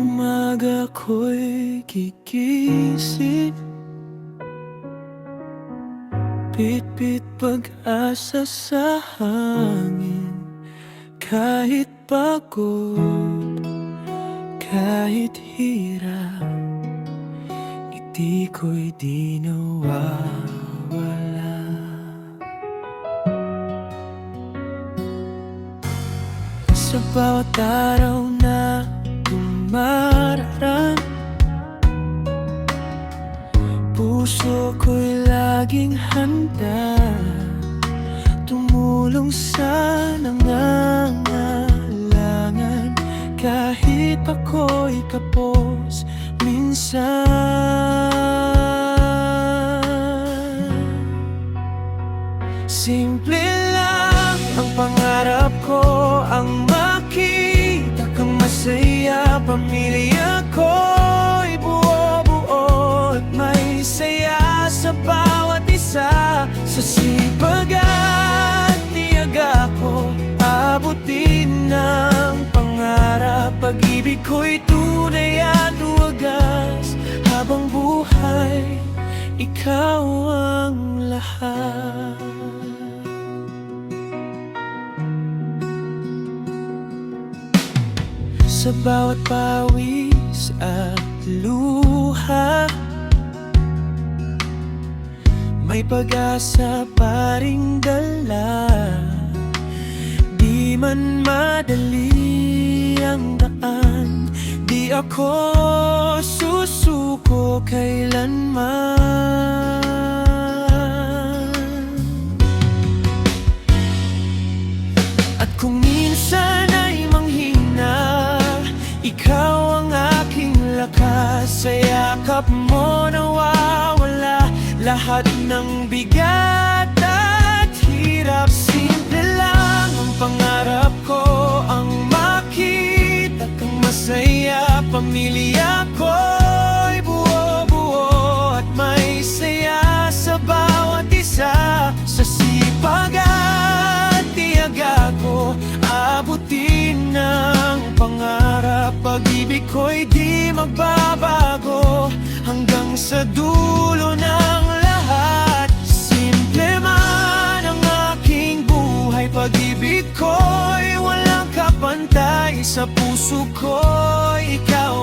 umaga ko'y gigising, pitpit pag-asa sa hangin. Kahit pagod, kahit hirap, ngiti ko'y di nawawala. Sa bawat araw na dumaraan, puso ko'y laging handa tumulong sa nangangailangan. Kahit ako'y kapos minsan, simple lang ang pangarap ko, ang makita kang masaya. Pamilya ko'y buo-buo at may saya sa bawat isa. Sa sipag at tiyaga ko, abutin ng pangarap. Pag-ibig ko'y tunay at wagas, habang buhay, ikaw ang lahat. Sa bawat pawis at luha, may pag-asa pa ring dala. Di man madali ang daan, di ako susuko kailanman. At kung minsan ay manghina, ikaw ang aking lakas. Sa yakap mo nawawala lahat ng bigat at hirap. Simple lang ang pangarap ko, ang makita kang masaya. Pamilya ko'y buo-buo at may saya sa bawat isa. Sa sipag at tiyaga ko, abutin ng pangarap. Pag-ibig ko'y di magbabago hanggang sa dulo ng lahat. Simple man ang aking buhay, pag-ibig ko'y walang kapantay. Sa puso ko'y ikaw